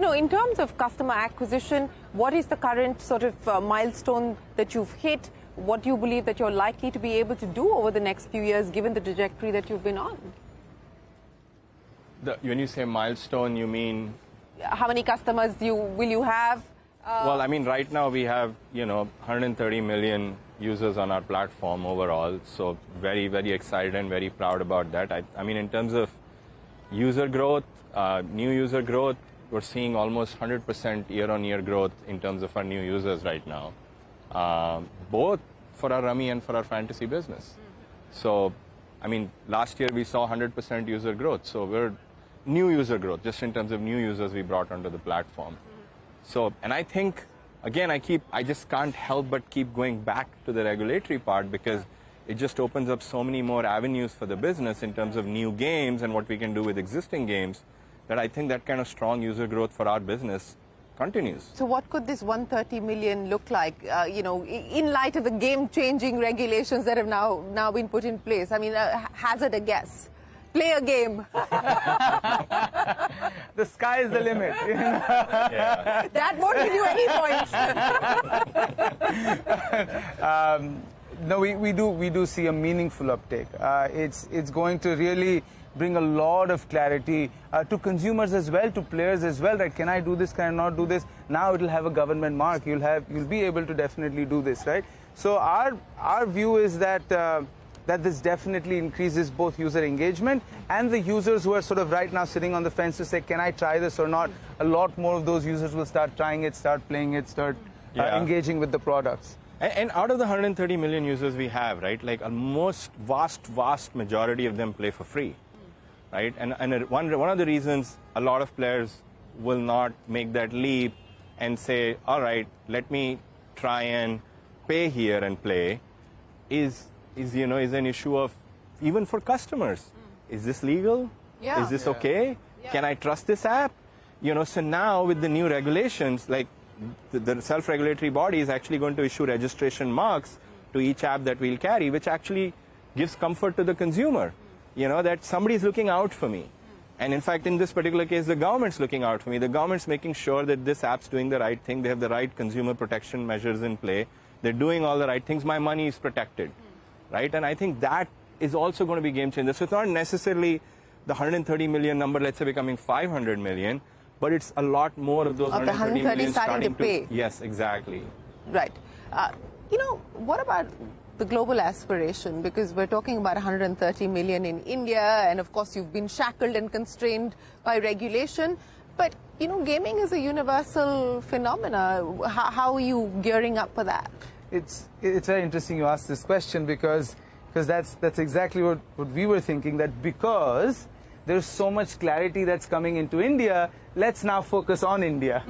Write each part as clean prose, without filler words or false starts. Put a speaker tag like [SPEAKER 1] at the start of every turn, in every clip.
[SPEAKER 1] in terms of customer acquisition, what is the current sort of milestone that you've hit? What do you believe that you're likely to be able to do over the next few years, given the trajectory that you've been on?
[SPEAKER 2] When you say milestone, you mean?
[SPEAKER 1] How many customers will you have?
[SPEAKER 2] Well, I mean, right now we have, 130 million users on our platform overall. So very, very excited and very proud about that. I mean, in terms of user growth, new user growth, we're seeing almost 100% year-on-year growth in terms of our new users right now, both for our Rummy and for our fantasy business. So, I mean, last year we saw 100% user growth. So we're new user growth, just in terms of new users we brought onto the platform. So, and I think, again, I just can't help but keep going back to the regulatory part, because it just opens up so many more avenues for the business in terms of new games and what we can do with existing games, that I think that kind of strong user growth for our business continues.
[SPEAKER 1] So what could this 130 million look like, in light of the game-changing regulations that have now been put in place? I mean, hazard a guess. Play a game.
[SPEAKER 3] The sky is the limit.
[SPEAKER 2] Yeah.
[SPEAKER 1] That won't give you any points.
[SPEAKER 3] No, we do see a meaningful uptake. It's going to really bring a lot of clarity to consumers as well, to players as well. Right? Can I do this? Can I not do this? Now it'll have a government mark. You'll be able to definitely do this, right? So our view is that that this definitely increases both user engagement and the users who are sort of right now sitting on the fence to say, can I try this or not? A lot more of those users will start trying it, start playing it, start engaging with the products.
[SPEAKER 2] And out of the 130 million users we have, right, like a most vast majority of them play for free, right? And one of the reasons a lot of players will not make that leap and say, all right, let me try and pay here and play, is an issue of, even for customers, is this legal?
[SPEAKER 1] Yeah.
[SPEAKER 2] Is this okay? Yeah. Can I trust this app? So now with the new regulations, like the self-regulatory body is actually going to issue registration marks to each app that we'll carry, which actually gives comfort to the consumer, that somebody's looking out for me. And in fact, in this particular case, the government's looking out for me. The government's making sure that this app's doing the right thing. They have the right consumer protection measures in play. They're doing all the right things. My money is protected. Right? And I think that is also going to be game changer. So it's not necessarily the 130 million number, let's say, becoming 500 million, but it's a lot more of those 130 million starting to pay. Yes, exactly.
[SPEAKER 1] Right. What about the global aspiration? Because we're talking about 130 million in India, and of course you've been shackled and constrained by regulation. But, gaming is a universal phenomena. How are you gearing up for that?
[SPEAKER 3] It's very interesting you ask this question, because that's exactly what we were thinking, that because there's so much clarity that's coming into India, let's now focus on India.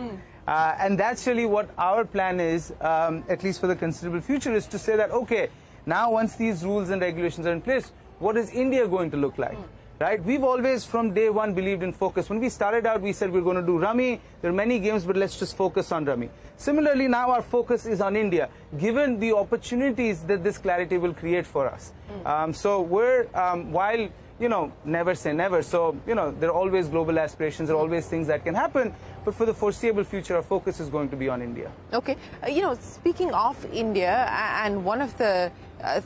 [SPEAKER 3] And that's really what our plan is, at least for the considerable future, is to say that, okay, now once these rules and regulations are in place, what is India going to look like? Right? We've always, from day one, believed in focus. When we started out, we said we're going to do Rummy. There are many games, but let's just focus on Rummy. Similarly, now our focus is on India, given the opportunities that this clarity will create for us. So we're, while, never say never. So, there are always global aspirations, there are always things that can happen. But for the foreseeable future, our focus is going to be on India.
[SPEAKER 1] Okay. Speaking of India, and one of the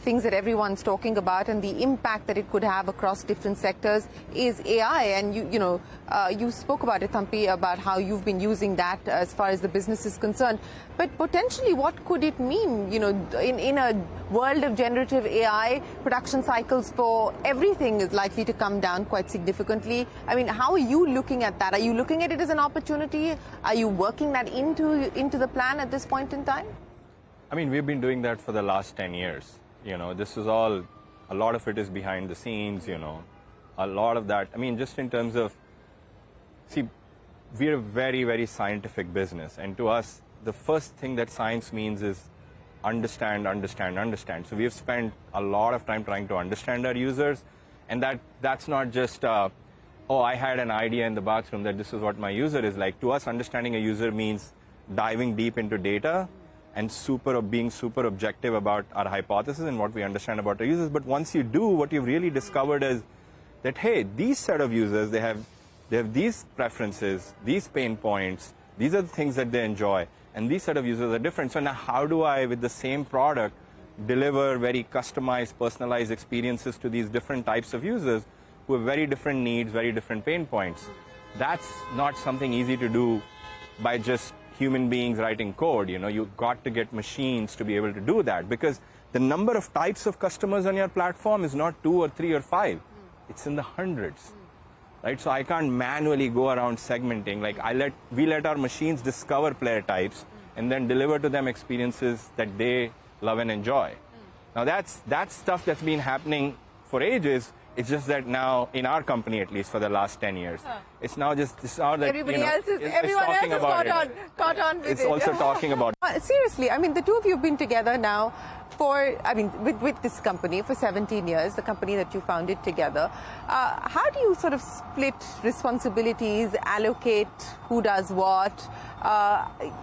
[SPEAKER 1] things that everyone's talking about and the impact that it could have across different sectors is AI. And you spoke about it, Thampy, about how you've been using that as far as the business is concerned. But potentially, what could it mean? In a world of generative AI, production cycles for everything is likely to come down quite significantly. I mean, how are you looking at that? Are you looking at it as an opportunity? Are you working that into the plan at this point in time?
[SPEAKER 2] I mean, we've been doing that for the last 10 years. This is all, a lot of it is behind the scenes, a lot of that. I mean, just in terms of, see, we're a very, very scientific business. And to us, the first thing that science means is understand. So we've spent a lot of time trying to understand our users. And that's not just, oh, I had an idea in the bathroom that this is what my user is like. To us, understanding a user means diving deep into data and being super objective about our hypothesis and what we understand about our users. But once you do, what you've really discovered is that, hey, these set of users, they have They have these preferences, these pain points, these are the things that they enjoy, and these set of users are different. So now how do I, with the same product, deliver very customized, personalized experiences to these different types of users who have very different needs, very different pain points? That's not something easy to do by just human beings writing code. You know, you've got to get machines to be able to do that, because the number of types of customers on your platform is not 2 or 3 or 5. It's in the hundreds. Right? So I can't manually go around segmenting. Like we let our machines discover player types and then deliver to them experiences that they love and enjoy. Now that's stuff that's been happening for ages. It's just that now, in our company at least for the last 10 years, it's now that
[SPEAKER 1] everyone else is caught on with it.
[SPEAKER 2] It's also talking about.
[SPEAKER 1] Seriously, I mean, the two of you have been together now with this company for 17 years, the company that you founded together. How do you sort of split responsibilities, allocate who does what?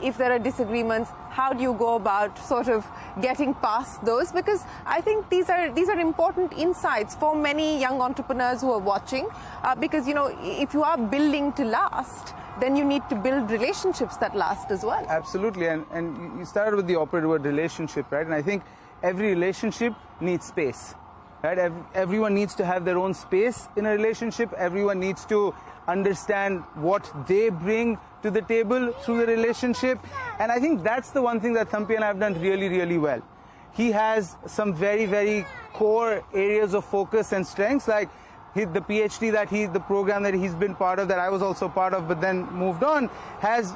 [SPEAKER 1] If there are disagreements, how do you go about sort of getting past those? Because I think these are important insights for many young entrepreneurs who are watching. Because, you know, if you are building to last, then you need to build relationships that last as well.
[SPEAKER 3] Absolutely, and you started with the operative word relationship, right? And I think every relationship needs space, right? Everyone needs to have their own space in a relationship. Everyone needs to understand what they bring to the table through the relationship. And I think that's the one thing that Thampy and I have done really, really well. He has some very, very core areas of focus and strengths, like the PhD the program that he's been part of, that I was also part of, but then moved on, has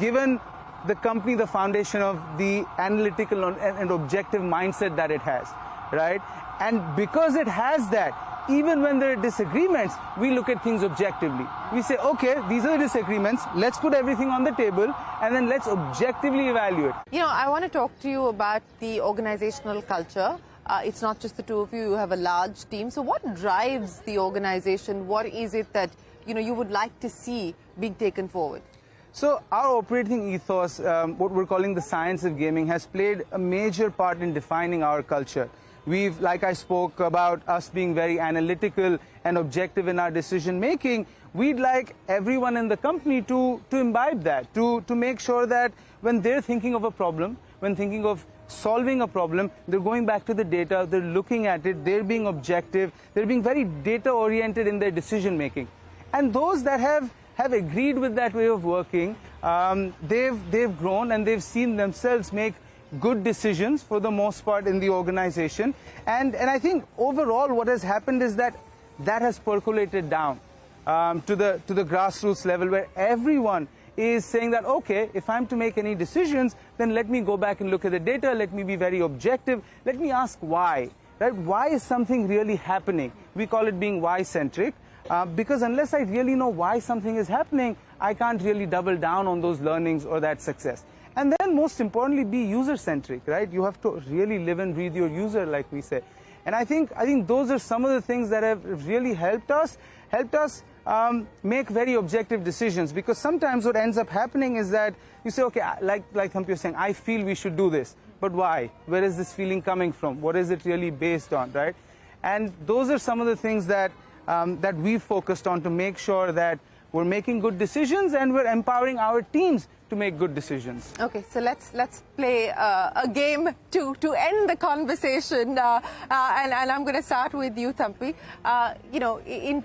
[SPEAKER 3] given the company the foundation of the analytical and objective mindset that it has, right? And because it has that, even when there are disagreements, we look at things objectively. We say, okay, these are the disagreements, let's put everything on the table, and then let's objectively evaluate.
[SPEAKER 1] You know, I want to talk to you about the organizational culture. It's not just the two of you, you have a large team. So what drives the organization? What is it that, you know, you would like to see being taken forward?
[SPEAKER 3] So our operating ethos, what we're calling the science of gaming, has played a major part in defining our culture. We've, like I spoke about, us being very analytical and objective in our decision making. We'd like everyone in the company to imbibe that, to make sure that when they're thinking of a problem, when thinking of solving a problem, they're going back to the data, they're looking at it, they're being objective, they're being very data oriented in their decision making. And those that have agreed with that way of working, they've grown and they've seen themselves make good decisions for the most part in the organization. And I think overall what has happened is that has percolated down to the grassroots level, where everyone is saying that, okay, if I'm to make any decisions, then let me go back and look at the data, let me be very objective, let me ask why, right? Why is something really happening? We call it being why-centric, because unless I really know why something is happening, I can't really double down on those learnings or that success. And then most importantly, be user-centric, right? You have to really live and breathe your user, like we say. And I think those are some of the things that have really helped us make very objective decisions. Because sometimes what ends up happening is that you say, okay, like Thampy was saying, I feel we should do this. But why? Where is this feeling coming from? What is it really based on, right? And those are some of the things that we've focused on to make sure that we're making good decisions and we're empowering our teams to make good decisions.
[SPEAKER 1] Okay, so let's play a game to end the conversation, and I'm going to start with you, Thampy. You know, in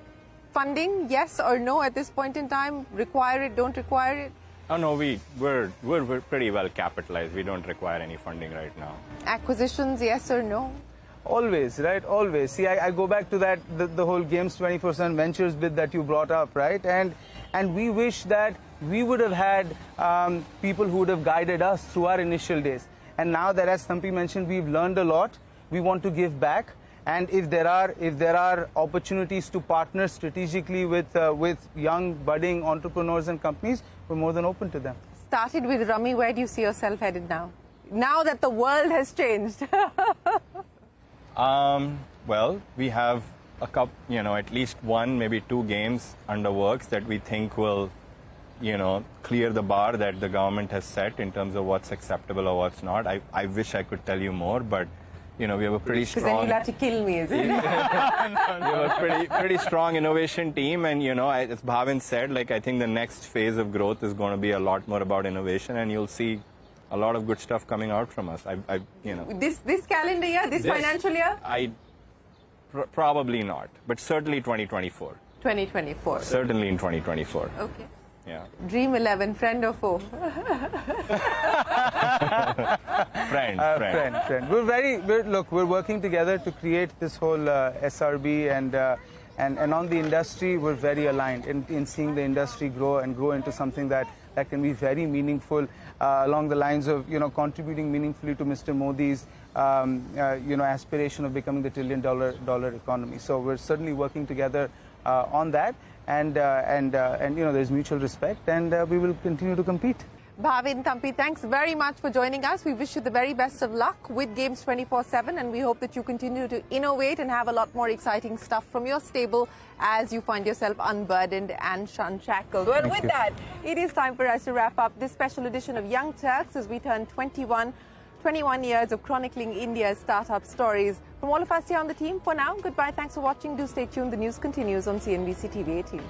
[SPEAKER 1] funding, yes or no at this point in time? Require it, don't require it?
[SPEAKER 2] Oh no, we're pretty well capitalized. We don't require any funding right now.
[SPEAKER 1] Acquisitions, yes or no?
[SPEAKER 3] Always, right? Always. See, I go back to that the whole Games24x7 Ventures bit that you brought up, right? And we wish that we would have had people who would have guided us through our initial days. And now that, as Thampy mentioned, we've learned a lot, we want to give back. And if there are opportunities to partner strategically with young budding entrepreneurs and companies, we're more than open to them.
[SPEAKER 1] Started with Rummy, where do you see yourself headed now? Now that the world has changed.
[SPEAKER 2] Well, we have a couple, at least one, maybe two games under works that we think will, clear the bar that the government has set in terms of what's acceptable or what's not. I wish I could tell you more, but, you know, we have a pretty
[SPEAKER 1] Because then
[SPEAKER 2] strong,
[SPEAKER 1] you'll have to kill me, is it?
[SPEAKER 2] we have a pretty strong innovation team, and you know, as Bhavin said, like I think the next phase of growth is going to be a lot more about innovation, and you'll see a lot of good stuff coming out from us. You know,
[SPEAKER 1] This calendar year, this financial year?
[SPEAKER 2] Probably not, but certainly 2024.
[SPEAKER 1] 2024.
[SPEAKER 2] Certainly in 2024.
[SPEAKER 1] Okay.
[SPEAKER 2] Yeah.
[SPEAKER 1] Dream 11, friend or foe?
[SPEAKER 2] Friend.
[SPEAKER 3] We're working together to create this whole SRB, and on the industry, we're very aligned in seeing the industry grow into something that can be very meaningful, along the lines of, you know, contributing meaningfully to Mr. Modi's you know, aspiration of becoming the $1 trillion economy. So we're certainly working together on that, and you know, there's mutual respect, and we will continue to compete.
[SPEAKER 1] Bhavin, Thampy, thanks very much for joining us. We wish you the very best of luck with Games 24/7, and we hope that you continue to innovate and have a lot more exciting stuff from your stable as you find yourself unburdened and unshackled. Well, with that, it is time for us to wrap up this special edition of Young Turks as we turn 21 years of chronicling India's startup stories. From all of us here on the team, for now, goodbye. Thanks for watching. Do stay tuned. The news continues on CNBC TV 18.